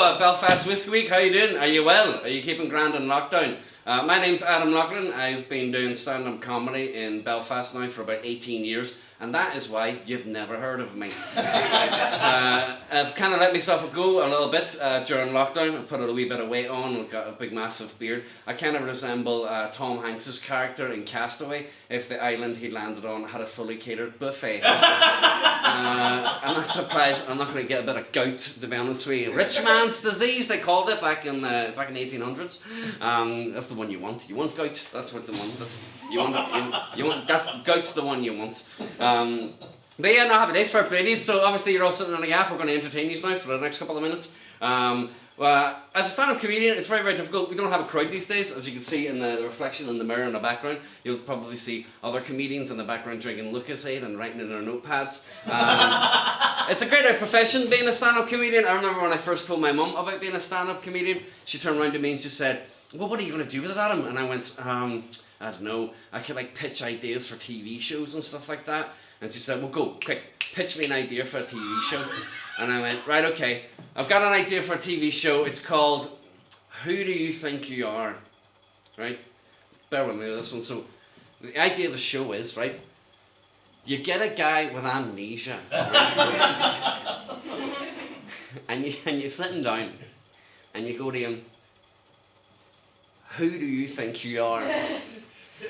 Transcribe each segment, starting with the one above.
Belfast Whisky Week. How you doing? Are you well? Are you keeping grand in lockdown? My name's Adam Loughlin. I've been doing stand-up comedy in Belfast now for about 18 years, and that is why you've never heard of me. I've kind of let myself go a little bit during lockdown. I put a wee bit of weight on and got a big massive beard. I kind of resemble Tom Hanks's character in Castaway if the island he landed on had a fully catered buffet. I'm not surprised I'm not going to get a bit of gout, to be honest with you. Rich man's disease, they called it back in 1800s. That's the one you want. You want gout. That's what the one. That's gout's the one you want. But yeah, no, happy days for ladies. So obviously you're all sitting on the gaff. We're going to entertain you now for the next couple of minutes. Well, as a stand-up comedian, it's very, very difficult. We don't have a crowd these days, as you can see in the reflection in the mirror in the background. You'll probably see other comedians in the background drinking Lucasade and writing in their notepads. It's a great profession, being a stand-up comedian. I remember when I first told my mum about being a stand-up comedian, she turned around to me and she said, "Well, what are you going to do with it, Adam?" And I went, I don't know. I could pitch ideas for TV shows and stuff like that. And she said, "Well, go, quick, pitch me an idea for a TV show." And I went, "Right, okay. I've got an idea for a TV show. It's called Who Do You Think You Are?" Right? Bear with me with this one. So, the idea of the show is, right, you get a guy with amnesia, right? and you're sitting down, and you go to him, "Who do you think you are?"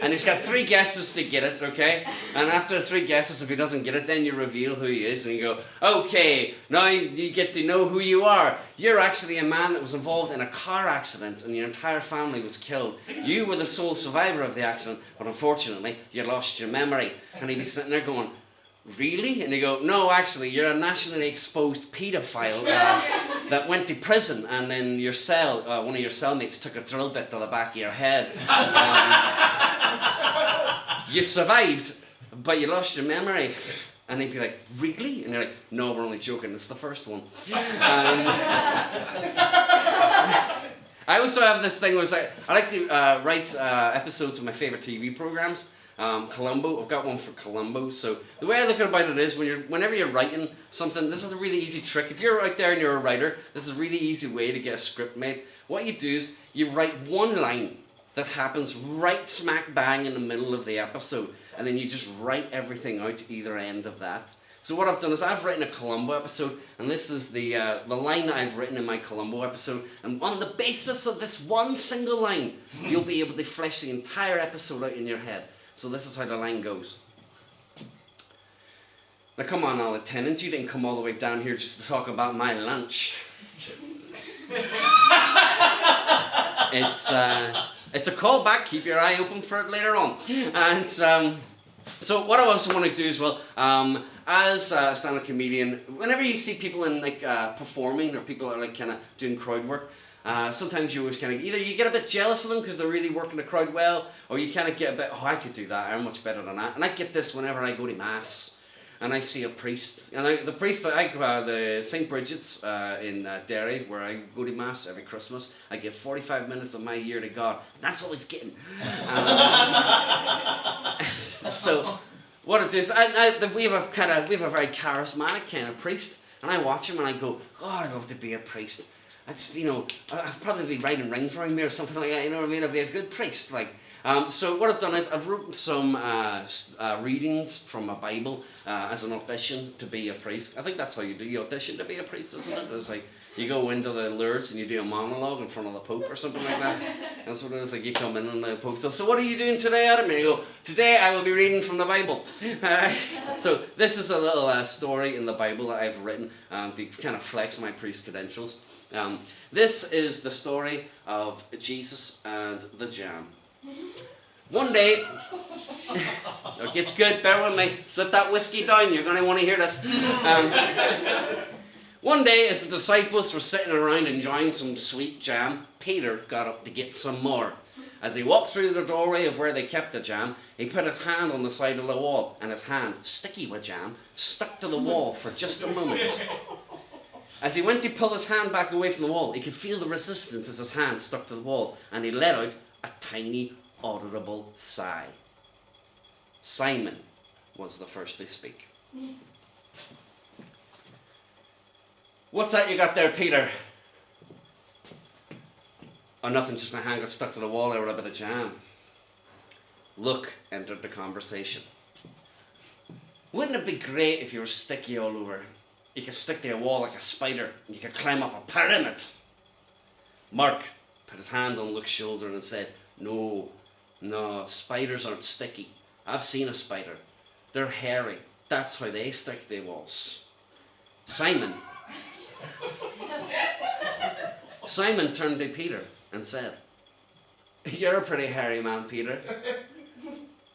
And he's got 3 guesses to get it, okay? And after 3 guesses, if he doesn't get it, then you reveal who he is, and you go, "Okay, now you get to know who you are. You're actually a man that was involved in a car accident, and your entire family was killed. You were the sole survivor of the accident, but unfortunately, you lost your memory." And he'd be sitting there going, "Really?" And you go, "No, actually, you're a nationally exposed paedophile that went to prison, and then your cell, one of your cellmates took a drill bit to the back of your head. You survived, but you lost your memory." And he'd be like, "Really?" And you're like, "No, we're only joking. It's the first one." I also have this thing where I like to write episodes of my favorite TV programs. Columbo, I've got one for Columbo. So the way I look about it is whenever you're writing something, this is a really easy trick. If you're out there and you're a writer, this is a really easy way to get a script made. What you do is you write one line that happens right smack bang in the middle of the episode, and then you just write everything out to either end of that. So what I've done is I've written a Columbo episode, and this is the line that I've written in my Columbo episode, and on the basis of this one single line, you'll be able to flesh the entire episode out in your head. So this is how the line goes. "Now come on, all attendants, you didn't come all the way down here just to talk about my lunch." It's a callback. Keep your eye open for it later on. And so what I also want to do as well, as a stand-up comedian, whenever you see people in performing, or people are kind of doing crowd work, sometimes you always kind of either you get a bit jealous of them because they're really working the crowd well, or you kind of get a bit, "Oh, I could do that. I'm much better than that." And I get this whenever I go to mass. And I see a priest, and the priest that the St. Bridget's in Derry, where I go to mass every Christmas, I give 45 minutes of my year to God. That's all he's getting. So what it is, we have a very charismatic kind of priest, and I watch him and I go, "God, I'd love to be a priest. I'd probably be riding rings around me or something like that. You know what I mean? I'd be a good priest, like." So what I've done is I've written some readings from a Bible as an audition to be a priest. I think that's how you do. You audition to be a priest, isn't it? It's like you go into the Lourdes and you do a monologue in front of the Pope or something like that. That's what it is. Like you come in and the Pope says, "So what are you doing today, Adam?" And you go, "Today I will be reading from the Bible." So this is a little story in the Bible that I've written to kind of flex my priest credentials. This is the story of Jesus and the jam. One day, it gets good, bear with me, sit that whiskey down, you're going to want to hear this. One day, as the disciples were sitting around enjoying some sweet jam, Peter got up to get some more. As he walked through the doorway of where they kept the jam, he put his hand on the side of the wall, and his hand, sticky with jam, stuck to the wall for just a moment. As he went to pull his hand back away from the wall, he could feel the resistance as his hand stuck to the wall, and he let out a tiny, audible sigh. Simon was the first to speak. What's that you got there, Peter? Oh, nothing, just my hand got stuck to the wall there with a bit of jam. Look entered the conversation. Wouldn't it be great if you were sticky all over? You could stick to a wall like a spider. You could climb up a pyramid. Mark put his hand on Luke's shoulder and said, No, spiders aren't sticky. I've seen a spider. They're hairy. That's how they stick to walls. Simon turned to Peter and said, You're a pretty hairy man, Peter.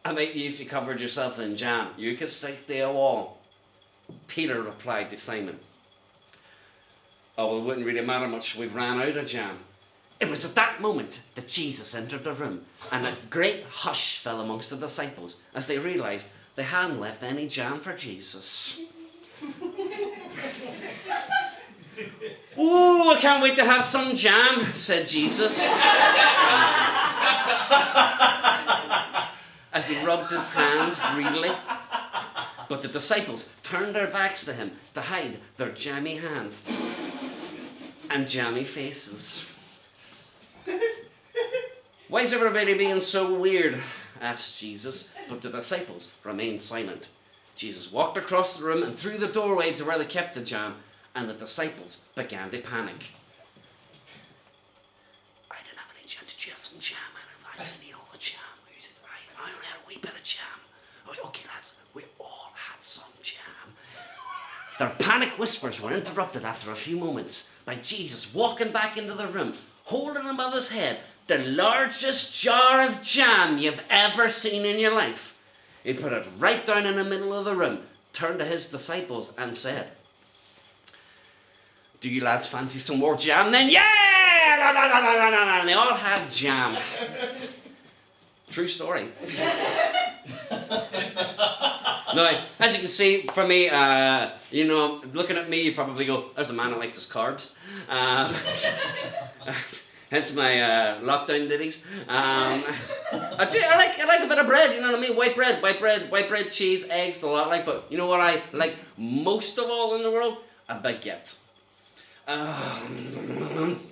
I bet you if you covered yourself in jam, you could stick to a wall. Peter replied to Simon, Oh, well, it wouldn't really matter much. We've ran out of jam. It was at that moment that Jesus entered the room, and a great hush fell amongst the disciples as they realized they hadn't left any jam for Jesus. Ooh, I can't wait to have some jam, said Jesus. As he rubbed his hands greedily. But the disciples turned their backs to him to hide their jammy hands and jammy faces. Why is everybody being so weird? Asked Jesus, but the disciples remained silent. Jesus walked across the room and through the doorway to where they kept the jam, and the disciples began to panic. I didn't have any jam. Did you have some jam? I didn't need all the jam. I only had a wee bit of jam. Okay, lads, we all had some jam. Their panic whispers were interrupted after a few moments by Jesus walking back into the room, holding above his head the largest jar of jam you've ever seen in your life. He put it right down in the middle of the room, turned to his disciples and said, Do you lads fancy some more jam then? Yeah! And they all had jam. True story. Now, as you can see, for me, looking at me, you probably go, there's a man that likes his carbs. Hence my lockdown ditties. I like a bit of bread, you know what I mean? White bread, cheese, eggs, a lot like. But you know what I like most of all in the world? A baguette.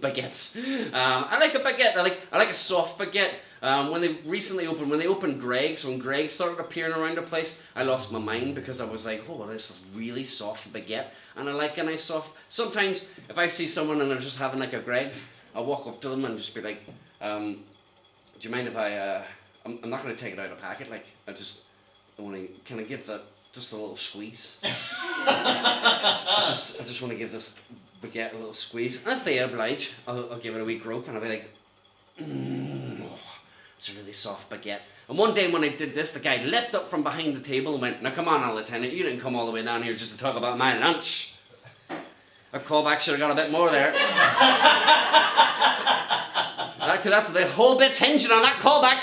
Baguettes. I like a baguette. I like a soft baguette. When they opened Greg's, when Greg started appearing around the place, I lost my mind because I was like, oh, this is really soft baguette, and I like a nice soft. Sometimes if I see someone and they're just having like a Greg's, I'll walk up to them and just be like, do you mind if I'm not going to take it out of the packet, like can I give that just a little squeeze? I just want to give this baguette a little squeeze, and if they oblige, I'll give it a wee grope, and I'll be like, it's a really soft baguette. And one day when I did this, the guy leapt up from behind the table and went, Now come on, Lieutenant, you didn't come all the way down here just to talk about my lunch. A callback should have got a bit more there. That's the whole bit's hinging on that callback.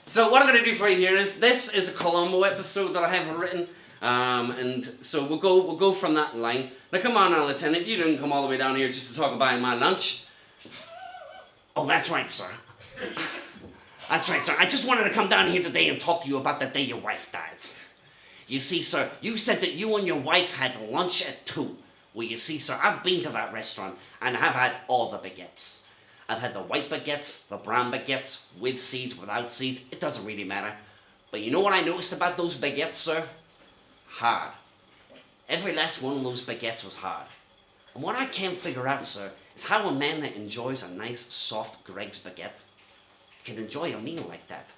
So what I'm going to do for you here is, this is a Columbo episode that I have written. And so we'll go from that line. Now come on, Lieutenant, you didn't come all the way down here just to talk about my lunch. Oh, that's right, sir. That's right, sir. I just wanted to come down here today and talk to you about the day your wife died. You see, sir, you said that you and your wife had lunch at 2. Well, you see, sir, I've been to that restaurant and I've had all the baguettes. I've had the white baguettes, the brown baguettes, with seeds, without seeds. It doesn't really matter. But you know what I noticed about those baguettes, sir? Hard. Every last one of those baguettes was hard. And what I can't figure out, sir, is how a man that enjoys a nice, soft Greg's baguette can enjoy a meal like that.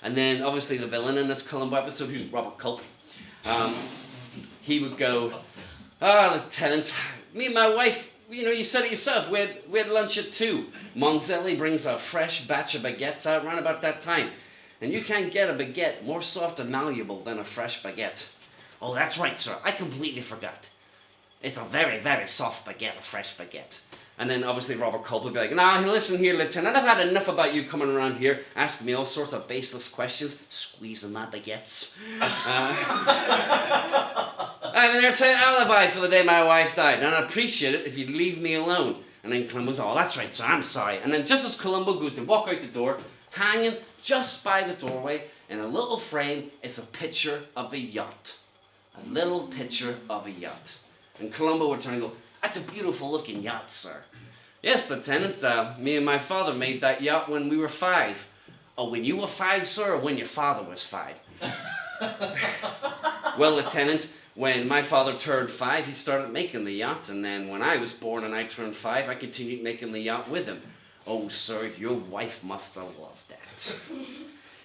And then, obviously, the villain in this Columbo episode, who's Robert Culp, he would go, Lieutenant, me and my wife, you said it yourself, we had lunch at 2. Monzelli brings a fresh batch of baguettes out around about that time. And you can't get a baguette more soft and malleable than a fresh baguette. Oh, that's right, sir. I completely forgot. It's a very, very soft baguette, a fresh baguette. And then obviously Robert Culp would be like, Nah, listen here, Lieutenant, I've had enough about you coming around here, asking me all sorts of baseless questions, squeezing my baguettes. I'm an airtight alibi for the day my wife died, and I'd appreciate it if you'd leave me alone. And then Columbo's, Oh, that's right, sir, I'm sorry. And then just as Columbo goes to walk out the door, hanging just by the doorway, in a little frame, is a picture of a yacht. A little picture of a yacht. And Columbo would turn and go, That's a beautiful looking yacht, sir. Yes, Lieutenant. Me and my father made that yacht when we were 5. Oh, when you were 5, sir, or when your father was 5? Well, Lieutenant, when my father turned 5, he started making the yacht, and then when I was born and I turned 5, I continued making the yacht with him. Oh, sir, your wife must have loved that.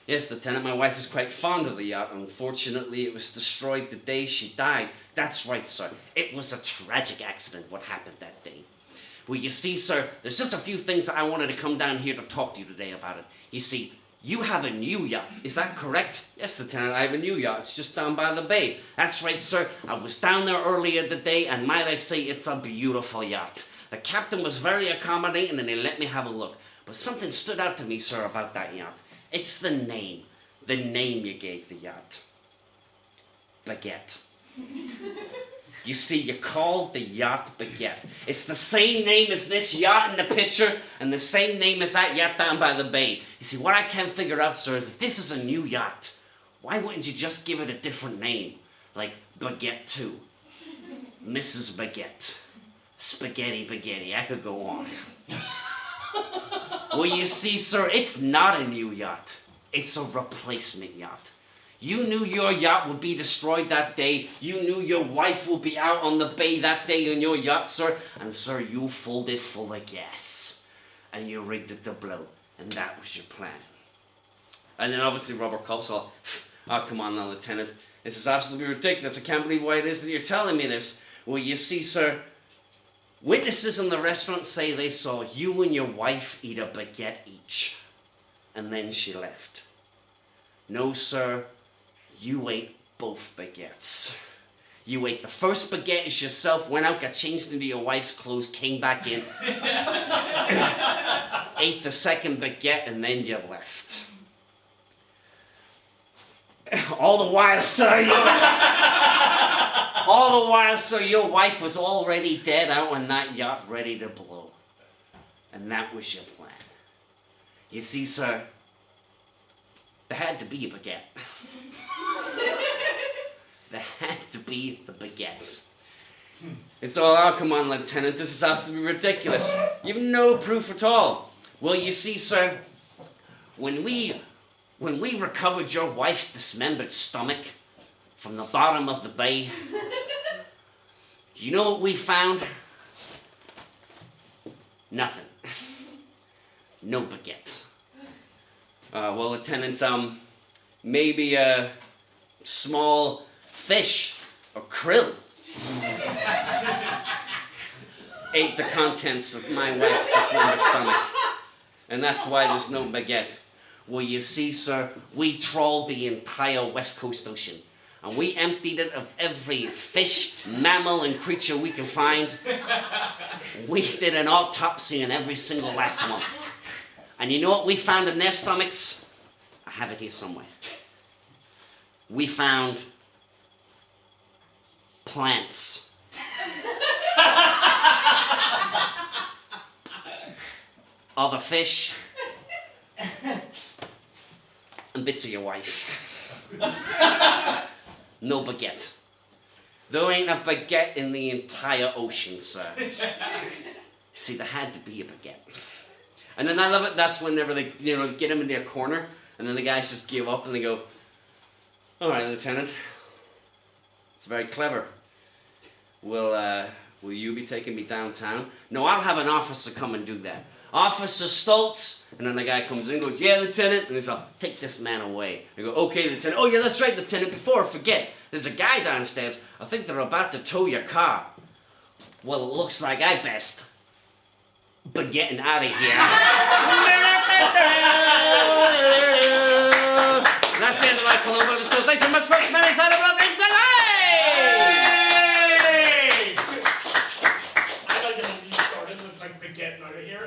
Yes, Lieutenant, my wife was quite fond of the yacht. Unfortunately, it was destroyed the day she died. That's right, sir. It was a tragic accident what happened that day. Well, you see, sir, there's just a few things that I wanted to come down here to talk to you today about it. You see, you have a new yacht, is that correct? Yes, Lieutenant, I have a new yacht. It's just down by the bay. That's right, sir. I was down there earlier today, and might I say, it's a beautiful yacht. The captain was very accommodating, and he let me have a look. But something stood out to me, sir, about that yacht. It's the name you gave the yacht. Baguette. You see, you called the yacht Baguette. It's the same name as this yacht in the picture, and the same name as that yacht down by the bay. You see, what I can't figure out, sir, is if this is a new yacht, why wouldn't you just give it a different name? Like Baguette 2, Mrs. Baguette, Spaghetti Baguette, I could go on. Well, you see, sir, it's not a new yacht. It's a replacement yacht. You knew your yacht would be destroyed that day. You knew your wife would be out on the bay that day in your yacht, sir. And, sir, you filled it full of gas. And you rigged it to blow. And that was your plan. And then, obviously, Robert Culp's all, oh, come on now, Lieutenant. This is absolutely ridiculous. I can't believe why it is that you're telling me this. Well, you see, sir, witnesses in the restaurant say they saw you and your wife eat a baguette each. And then she left. No, sir. You ate both baguettes. You ate the first baguette as yourself, went out, got changed into your wife's clothes, came back in, ate the second baguette, and then you left. All the while, sir, your wife was already dead out on that yacht ready to blow. And that was your plan. You see, sir, there had to be a baguette. There had to be the baguettes. It's all, oh, come on, Lieutenant, this is absolutely ridiculous. You have no proof at all. Well, you see, sir, when we recovered your wife's dismembered stomach from the bottom of the bay, you know what we found? Nothing. No baguette. Well, Lieutenant, maybe a small fish or krill ate the contents of my wife's dismembered stomach. And that's why there's no baguette. Well, you see, sir, we trawled the entire West Coast Ocean. And we emptied it of every fish, mammal, and creature we could find. We did an autopsy on every single last one. And you know what we found in their stomachs? I have it here somewhere. We found plants. Other fish. And bits of your wife. No baguette. There ain't a baguette in the entire ocean, sir. See, there had to be a baguette. And then I love it, that's whenever they, get them in their corner, and then the guys just give up and they go, all right, Lieutenant, it's very clever. Will you be taking me downtown? No, I'll have an officer come and do that. Officer Stoltz. And then the guy comes in and goes, yeah, Lieutenant. And he's like, take this man away. I go, okay, Lieutenant. Oh, yeah, that's right, Lieutenant. Before I forget, there's a guy downstairs. I think they're about to tow your car. Well, it looks like I best be getting out of here.